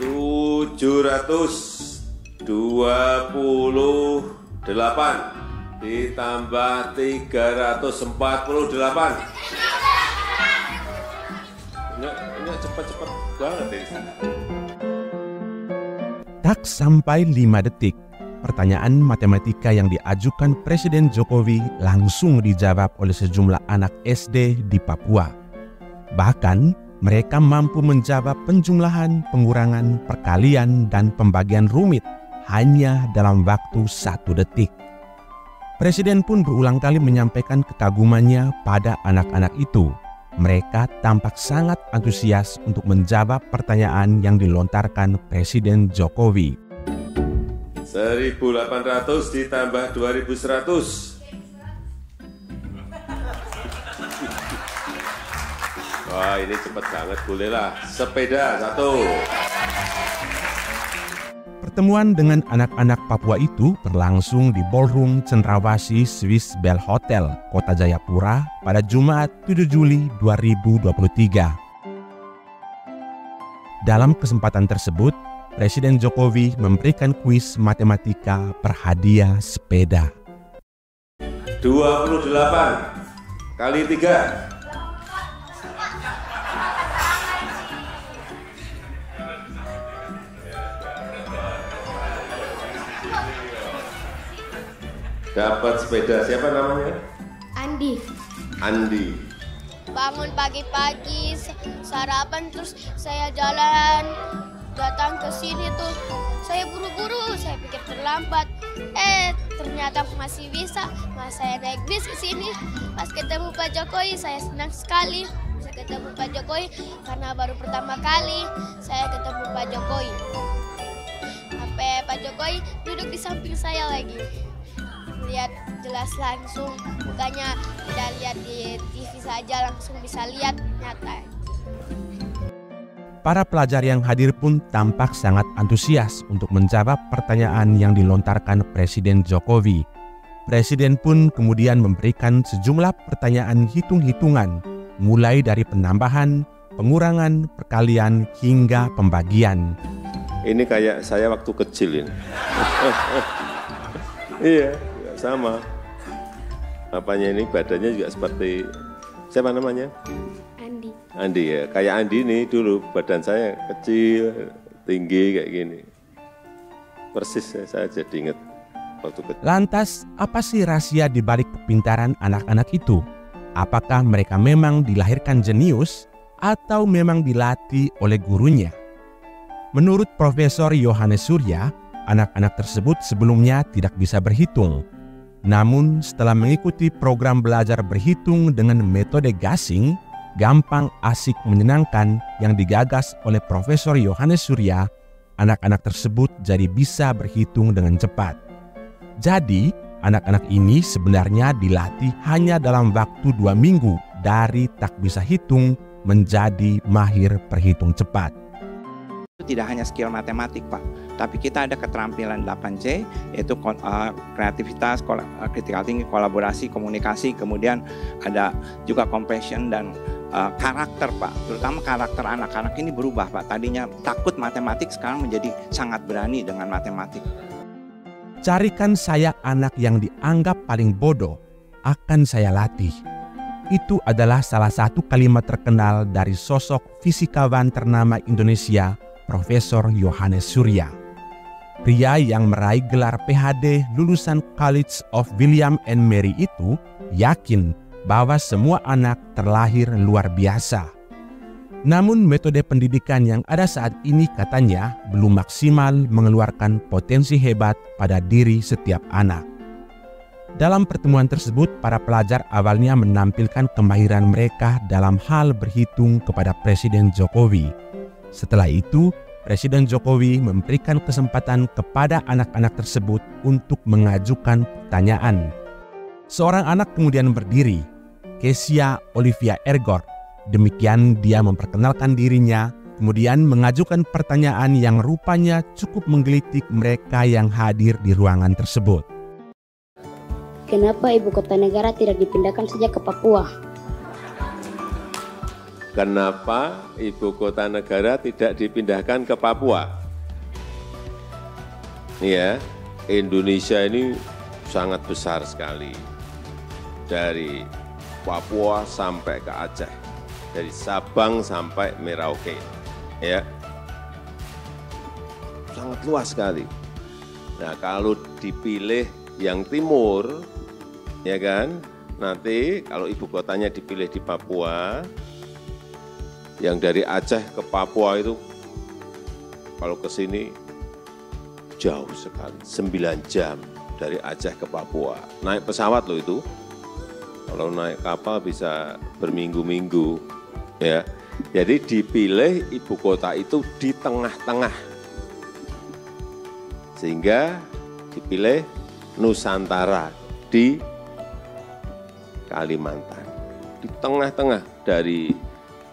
728 ditambah 348. Ini cepat-cepat banget ini. Tak sampai 5 detik, pertanyaan matematika yang diajukan Presiden Jokowi langsung dijawab oleh sejumlah anak SD di Papua. Bahkan, mereka mampu menjawab penjumlahan, pengurangan, perkalian, dan pembagian rumit hanya dalam waktu 1 detik. Presiden pun berulang kali menyampaikan kekagumannya pada anak-anak itu. Mereka tampak sangat antusias untuk menjawab pertanyaan yang dilontarkan Presiden Jokowi. 1.800 ditambah 2.100. Wah, ini cepet banget, bolehlah. Sepeda 1. Pertemuan dengan anak-anak Papua itu berlangsung di Ballroom Cendrawasih Swiss Bell Hotel, Kota Jayapura pada Jumat 7 Juli 2023. Dalam kesempatan tersebut, Presiden Jokowi memberikan kuis matematika berhadiah sepeda. 28 kali 3. Dapat sepeda, siapa namanya? Andi. Andi. Bangun pagi-pagi, sarapan, terus saya jalan, datang ke sini tuh. Saya buru-buru, saya pikir terlambat. Ternyata masih bisa. Mas saya naik bis ke sini. Pas ketemu Pak Jokowi, saya senang sekali. Bisa ketemu Pak Jokowi karena baru pertama kali saya ketemu Pak Jokowi. Sampai Pak Jokowi duduk di samping saya lagi. Lihat jelas langsung, mukanya tidak lihat di TV saja, langsung bisa lihat nyata. Para pelajar yang hadir pun tampak sangat antusias untuk menjawab pertanyaan yang dilontarkan Presiden Jokowi. Presiden pun kemudian memberikan sejumlah pertanyaan hitung-hitungan, mulai dari penambahan, pengurangan, perkalian, hingga pembagian. Ini kayak saya waktu kecil ini. Iya. Sama, apanya ini badannya juga seperti, siapa namanya? Andi. Andi ya, kayak Andi ini dulu badan saya kecil, tinggi kayak gini. Persis saya jadi ingat waktu kecil. Lantas, apa sih rahasia di balik kepintaran anak-anak itu? Apakah mereka memang dilahirkan jenius atau memang dilatih oleh gurunya? Menurut Profesor Yohanes Surya, anak-anak tersebut sebelumnya tidak bisa berhitung. Namun setelah mengikuti program belajar berhitung dengan metode gasing, gampang, asik, menyenangkan yang digagas oleh Profesor Yohanes Surya, anak-anak tersebut jadi bisa berhitung dengan cepat. Jadi, anak-anak ini sebenarnya dilatih hanya dalam waktu 2 minggu dari tak bisa hitung menjadi mahir perhitung cepat. Tidak hanya skill matematik, Pak, tapi kita ada keterampilan 8C, yaitu kreativitas, critical thinking, kolaborasi, komunikasi, kemudian ada juga compassion dan karakter, Pak. Terutama karakter anak-anak ini berubah, Pak. Tadinya takut matematik, sekarang menjadi sangat berani dengan matematik. Carikan saya anak yang dianggap paling bodoh, akan saya latih. Itu adalah salah satu kalimat terkenal dari sosok fisikawan ternama Indonesia, Profesor Yohanes Surya. Pria yang meraih gelar PhD lulusan College of William and Mary itu yakin bahwa semua anak terlahir luar biasa. Namun metode pendidikan yang ada saat ini katanya belum maksimal mengeluarkan potensi hebat pada diri setiap anak. Dalam pertemuan tersebut, para pelajar awalnya menampilkan kemahiran mereka dalam hal berhitung kepada Presiden Jokowi. Setelah itu, Presiden Jokowi memberikan kesempatan kepada anak-anak tersebut untuk mengajukan pertanyaan. Seorang anak kemudian berdiri, Kesia Olivia Ergor. Demikian dia memperkenalkan dirinya, kemudian mengajukan pertanyaan yang rupanya cukup menggelitik mereka yang hadir di ruangan tersebut. Kenapa ibu kota negara tidak dipindahkan saja ke Papua? kenapa ibu kota negara tidak dipindahkan ke Papua? Ya, Indonesia ini sangat besar sekali. Dari Papua sampai ke Aceh, dari Sabang sampai Merauke. Ya. Sangat luas sekali. Nah, kalau dipilih yang timur, ya kan, nanti kalau ibu kotanya dipilih di Papua, yang dari Aceh ke Papua itu, kalau ke sini jauh sekali, 9 jam dari Aceh ke Papua. Naik pesawat loh itu, kalau naik kapal bisa berminggu-minggu. Ya. Jadi dipilih ibu kota itu di tengah-tengah. Sehingga dipilih Nusantara di Kalimantan. Di tengah-tengah, dari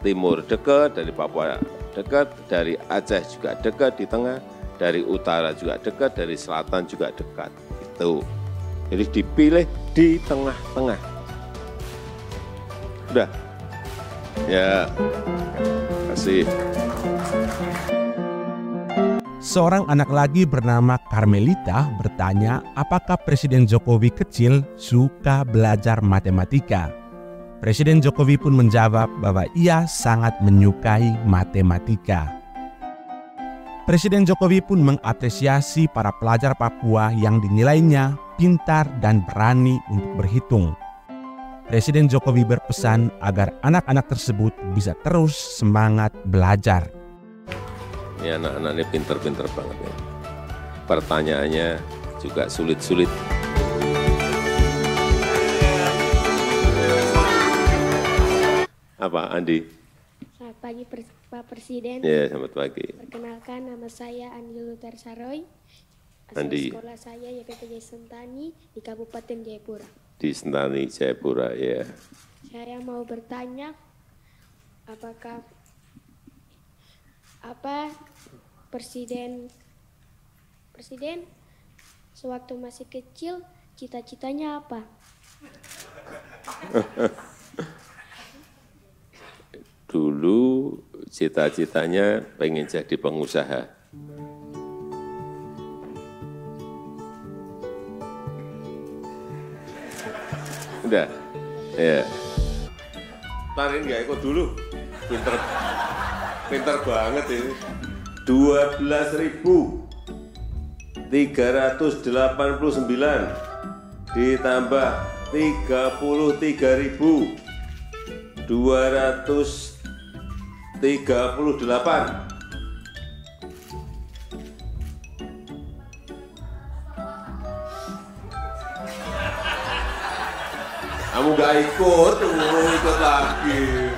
timur dekat, dari Papua dekat, dari Aceh juga dekat di tengah, dari utara juga dekat, dari selatan juga dekat. Itu. Jadi dipilih di tengah-tengah. Udah. Ya. Terima kasih. Seorang anak lagi bernama Carmelita bertanya apakah Presiden Jokowi kecil suka belajar matematika. Presiden Jokowi pun menjawab bahwa ia sangat menyukai matematika. Presiden Jokowi pun mengapresiasi para pelajar Papua yang dinilainya pintar dan berani untuk berhitung. Presiden Jokowi berpesan agar anak-anak tersebut bisa terus semangat belajar. Ini anak-anak ini pinter-pinter banget ya. Pertanyaannya juga sulit-sulit. Apa, Andi? Selamat pagi Pak Presiden. Ya, selamat pagi. Perkenalkan, nama saya Andi Lutar Saroy. Asal Andi. sekolah saya YPPJ Sentani di Kabupaten Jayapura. Di Sentani, Jayapura, ya. Saya mau bertanya, apa Presiden sewaktu masih kecil cita-citanya apa? Dulu cita-citanya pengen jadi pengusaha. Udah, ya. Tarin nggak ikut dulu, pinter banget ini. 12.389 ditambah 33.238. Kamu gak ikut, ikut lagi.